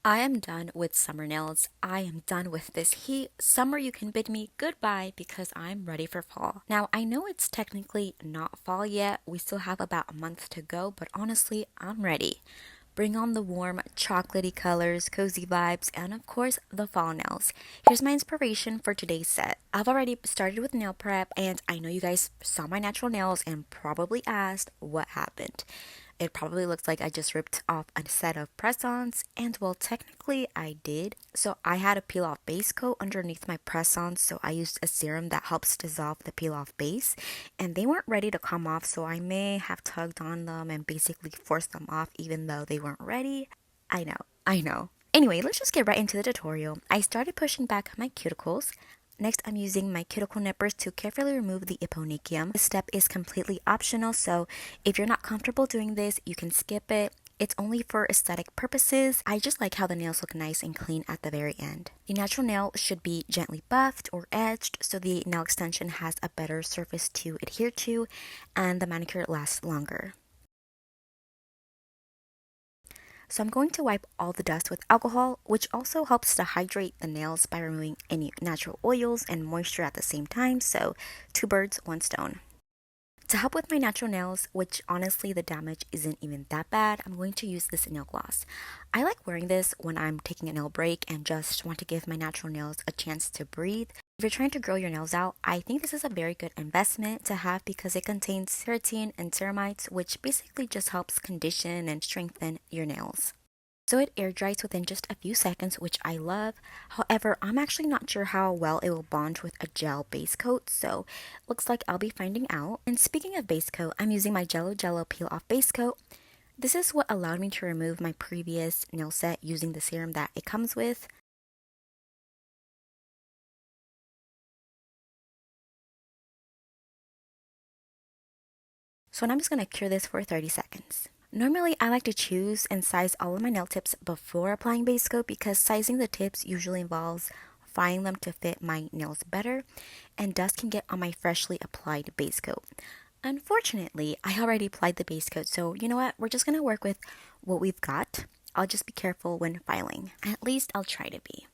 I am done with summer nails. I am done with this heat. Summer, you can bid me goodbye because I'm ready for fall. Now, I know it's technically not fall yet. We still have about a month to go, but honestly, I'm ready. Bring on the warm, chocolatey colors, cozy vibes, and of course, the fall nails. Here's my inspiration for today's set. I've already started with nail prep, and I know you guys saw my natural nails and probably asked what happened. It probably looks like I just ripped off a set of press-ons, and well, technically I did. So I had a peel-off base coat underneath my press-ons, so I used a serum that helps dissolve the peel-off base, and they weren't ready to come off, so I may have tugged on them and basically forced them off even though they weren't ready. I know. Anyway, let's just get right into the tutorial. I started pushing back my cuticles. Next, I'm using my cuticle nippers to carefully remove the eponychium. This step is completely optional, so if you're not comfortable doing this, you can skip it. It's only for aesthetic purposes. I just like how the nails look nice and clean at the very end. The natural nail should be gently buffed or edged so the nail extension has a better surface to adhere to and the manicure lasts longer. So I'm going to wipe all the dust with alcohol, which also helps to hydrate the nails by removing any natural oils and moisture at the same time, so two birds, one stone. To help with my natural nails, which honestly the damage isn't even that bad, I'm going to use this nail gloss. I like wearing this when I'm taking a nail break and just want to give my natural nails a chance to breathe. If you're trying to grow your nails out, I think this is a very good investment to have because it contains keratin and ceramides, which basically just helps condition and strengthen your nails. So it air dries within just a few seconds, which I love. However, I'm actually not sure how well it will bond with a gel base coat, so looks like I'll be finding out. And speaking of base coat, I'm using my Jello peel off base coat. This is what allowed me to remove my previous nail set using the serum that it comes with. So I'm just going to cure this for 30 seconds. Normally, I like to choose and size all of my nail tips before applying base coat because sizing the tips usually involves filing them to fit my nails better, and dust can get on my freshly applied base coat. Unfortunately, I already applied the base coat, so you know what? We're just going to work with what we've got. I'll just be careful when filing. At least I'll try to be.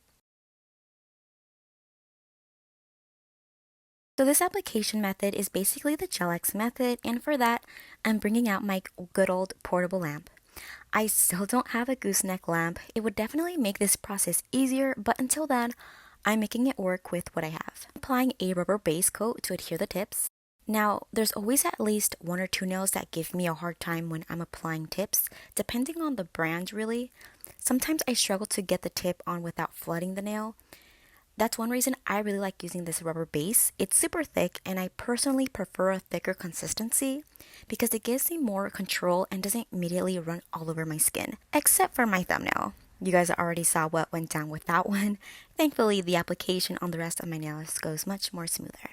So this application method is basically the Gel X method, and for that, I'm bringing out my good old portable lamp. I still don't have a gooseneck lamp. It would definitely make this process easier, but until then, I'm making it work with what I have. Applying a rubber base coat to adhere the tips. Now, there's always at least one or two nails that give me a hard time when I'm applying tips, depending on the brand really. Sometimes I struggle to get the tip on without flooding the nail. That's one reason I really like using this rubber base. It's super thick and I personally prefer a thicker consistency because it gives me more control and doesn't immediately run all over my skin, except for my thumbnail. You guys already saw what went down with that one. Thankfully, the application on the rest of my nails goes much more smoother.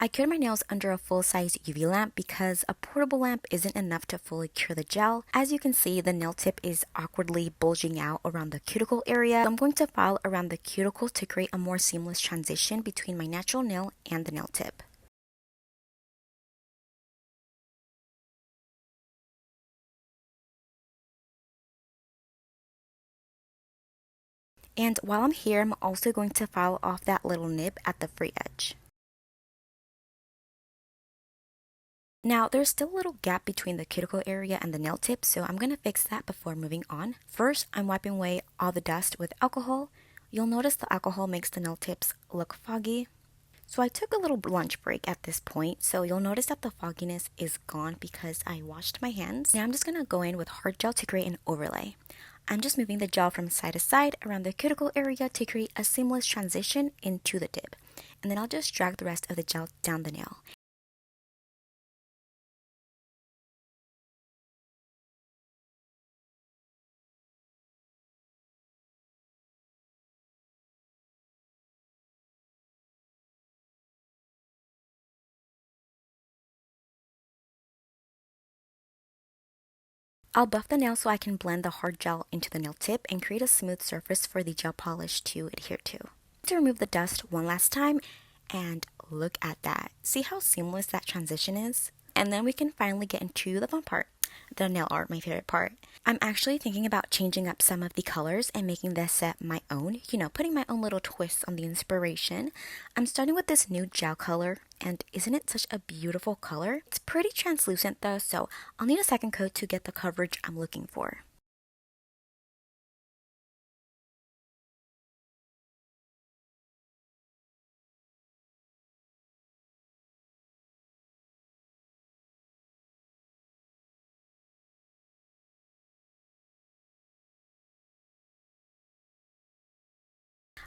I cured my nails under a full-size UV lamp because a portable lamp isn't enough to fully cure the gel. As you can see, the nail tip is awkwardly bulging out around the cuticle area. So I'm going to file around the cuticle to create a more seamless transition between my natural nail and the nail tip. And while I'm here, I'm also going to file off that little nib at the free edge. Now, there's still a little gap between the cuticle area and the nail tip, so I'm going to fix that before moving on. First, I'm wiping away all the dust with alcohol. You'll notice the alcohol makes the nail tips look foggy. So I took a little lunch break at this point, so you'll notice that the fogginess is gone because I washed my hands. Now I'm just going to go in with hard gel to create an overlay. I'm just moving the gel from side to side around the cuticle area to create a seamless transition into the tip. And then I'll just drag the rest of the gel down the nail. I'll buff the nail so I can blend the hard gel into the nail tip and create a smooth surface for the gel polish to adhere to remove the dust one last time, and look at that. See how seamless that transition is? And then we can finally get into the fun part, the nail art, my favorite part. I'm actually thinking about changing up some of the colors and making this set my own, putting my own little twist on the inspiration. I'm starting with this new gel color, and isn't it such a beautiful color? It's pretty translucent though, so I'll need a second coat to get the coverage I'm looking for.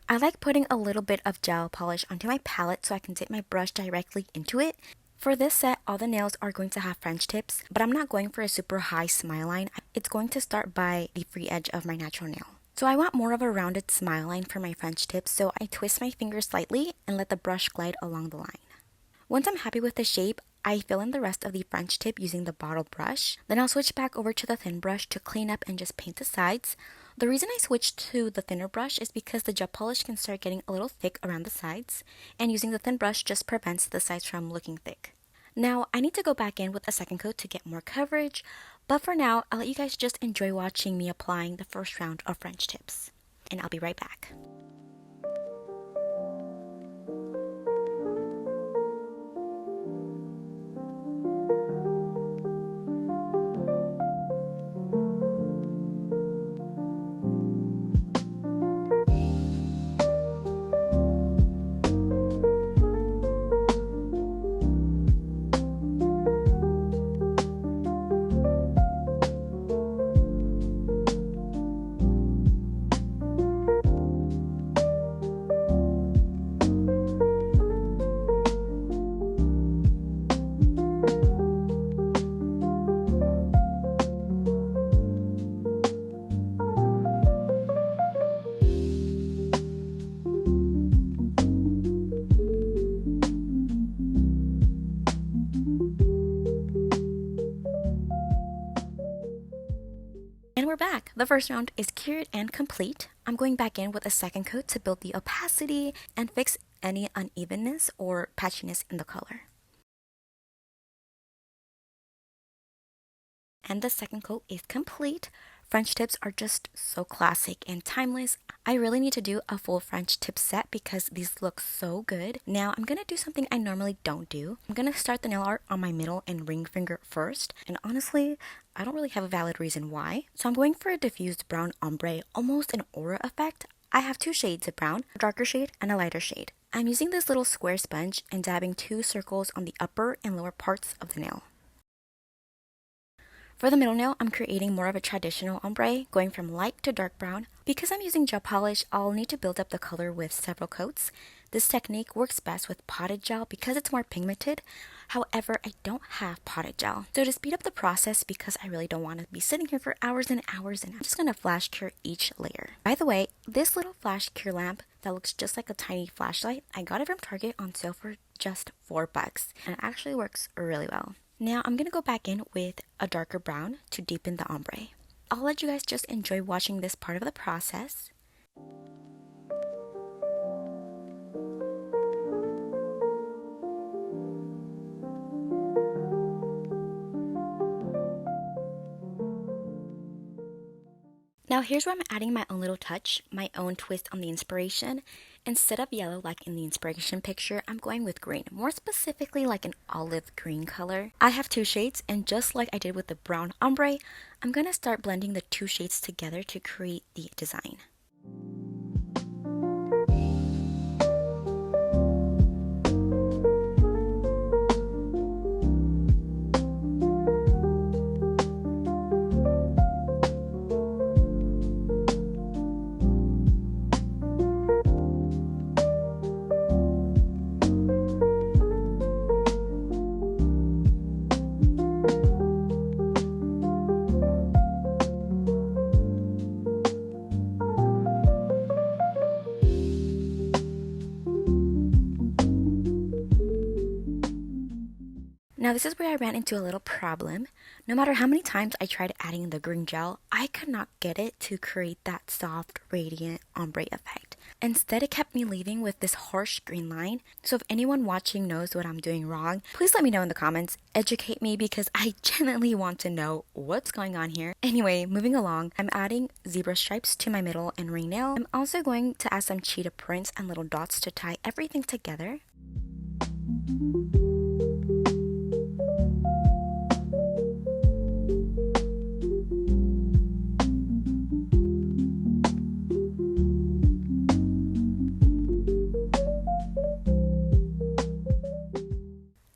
I like putting a little bit of gel polish onto my palette so I can dip my brush directly into it. For this set, all the nails are going to have French tips, but I'm not going for a super high smile line. It's going to start by the free edge of my natural nail. So I want more of a rounded smile line for my French tips, so I twist my fingers slightly and let the brush glide along the line. Once I'm happy with the shape, I fill in the rest of the French tip using the bottle brush. Then I'll switch back over to the thin brush to clean up and just paint the sides. The reason I switched to the thinner brush is because the gel polish can start getting a little thick around the sides, and using the thin brush just prevents the sides from looking thick. Now, I need to go back in with a second coat to get more coverage, but for now, I'll let you guys just enjoy watching me applying the first round of French tips. And I'll be right back. And we're back. The first round is cured and complete. I'm going back in with a second coat to build the opacity and fix any unevenness or patchiness in the color. And the second coat is complete. French tips are just so classic and timeless. I really need to do a full French tip set because these look so good. Now I'm gonna do something I normally don't do. I'm gonna start the nail art on my middle and ring finger first, and honestly, I don't really have a valid reason why. So I'm going for a diffused brown ombre, almost an aura effect. I have two shades of brown, a darker shade and a lighter shade. I'm using this little square sponge and dabbing 2 circles on the upper and lower parts of the nail. For the middle nail, I'm creating more of a traditional ombre, going from light to dark brown. Because I'm using gel polish, I'll need to build up the color with several coats. This technique works best with potted gel because it's more pigmented. However, I don't have potted gel. So to speed up the process, because I really don't want to be sitting here for hours and hours, and I'm just going to flash cure each layer. By the way, this little flash cure lamp that looks just like a tiny flashlight, I got it from Target on sale for just $4, and it actually works really well. Now I'm going to go back in with a darker brown to deepen the ombre. I'll let you guys just enjoy watching this part of the process. Now here's where I'm adding my own little touch, my own twist on the inspiration. Instead of yellow like in the inspiration picture, I'm going with green, more specifically like an olive green color. I have 2 shades, and just like I did with the brown ombre, I'm going to start blending the 2 shades together to create the design. Now this is where I ran into a little problem. No matter how many times I tried adding the green gel, I could not get it to create that soft, radiant ombre effect. Instead, it kept me leaving with this harsh green line. So if anyone watching knows what I'm doing wrong, please let me know in the comments. Educate me because I genuinely want to know what's going on here. Anyway, moving along, I'm adding zebra stripes to my middle and ring nail. I'm also going to add some cheetah prints and little dots to tie everything together.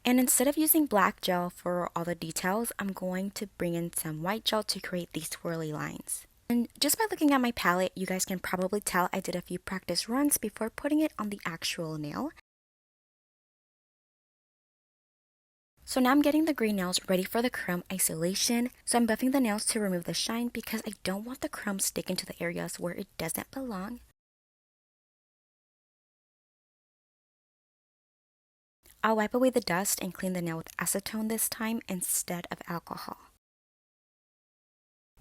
And instead of using black gel for all the details, I'm going to bring in some white gel to create these swirly lines. And just by looking at my palette, you guys can probably tell I did a few practice runs before putting it on the actual nail. So now I'm getting the green nails ready for the chrome isolation. So I'm buffing the nails to remove the shine because I don't want the chrome sticking to the areas where it doesn't belong. I'll wipe away the dust and clean the nail with acetone this time instead of alcohol.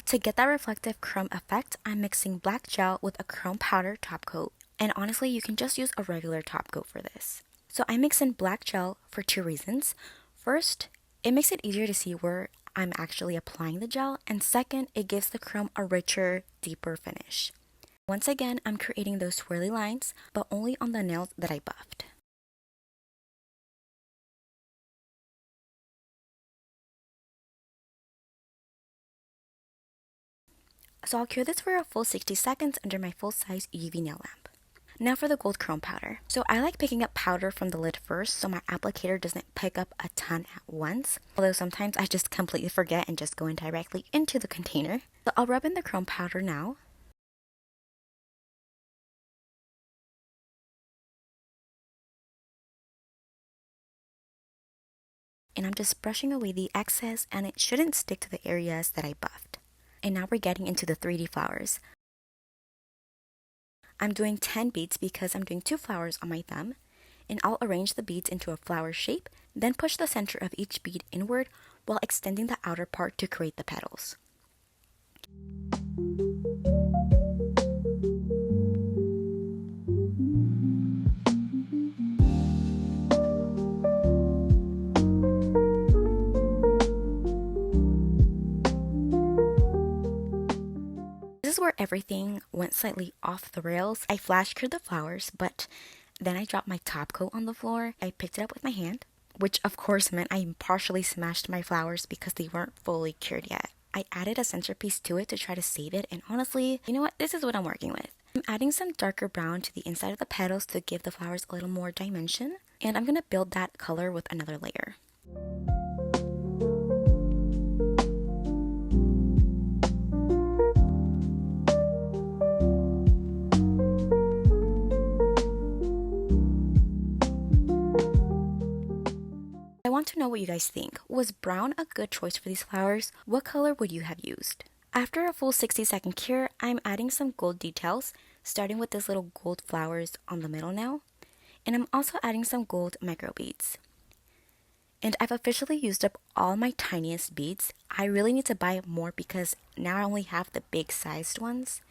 To get that reflective chrome effect, I'm mixing black gel with a chrome powder top coat. And honestly, you can just use a regular top coat for this. So I mix in black gel for two reasons. First, it makes it easier to see where I'm actually applying the gel. And second, it gives the chrome a richer, deeper finish. Once again, I'm creating those swirly lines, but only on the nails that I buffed. So I'll cure this for a full 60 seconds under my full-size UV nail lamp. Now for the gold chrome powder. So I like picking up powder from the lid first so my applicator doesn't pick up a ton at once. Although sometimes I just completely forget and just go in directly into the container. So I'll rub in the chrome powder now. And I'm just brushing away the excess and it shouldn't stick to the areas that I buffed. And now we're getting into the 3D flowers. I'm doing 10 beads because I'm doing 2 flowers on my thumb. And I'll arrange the beads into a flower shape, then push the center of each bead inward while extending the outer part to create the petals. This is where everything went slightly off the rails. I flash cured the flowers, but then I dropped my top coat on the floor. I picked it up with my hand, which of course meant I partially smashed my flowers because they weren't fully cured yet. I added a centerpiece to it to try to save it, and honestly, you know what? This is what I'm working with. I'm adding some darker brown to the inside of the petals to give the flowers a little more dimension, and I'm going to build that color with another layer. I want to know what you guys think. Was brown a good choice for these flowers? What color would you have used? After a full 60-second cure, I'm adding some gold details, starting with these little gold flowers on the middle now. And I'm also adding some gold micro beads. And I've officially used up all my tiniest beads. I really need to buy more because now I only have the big sized ones.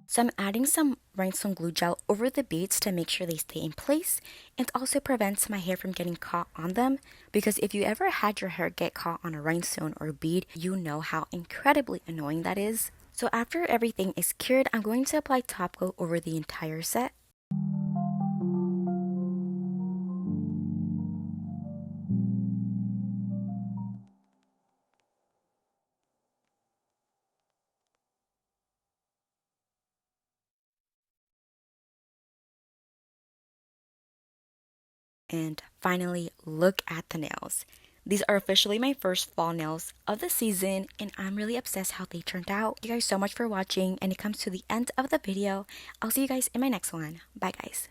So I'm adding some rhinestone glue gel over the beads to make sure they stay in place and also prevents my hair from getting caught on them, because if you ever had your hair get caught on a rhinestone or bead, you know how incredibly annoying that is. So after everything is cured, I'm going to apply top coat over the entire set. And finally, look at the nails. These are officially my first fall nails of the season, and I'm really obsessed how they turned out. Thank you guys so much for watching, and it comes to the end of the video. I'll see you guys in my next one. Bye guys.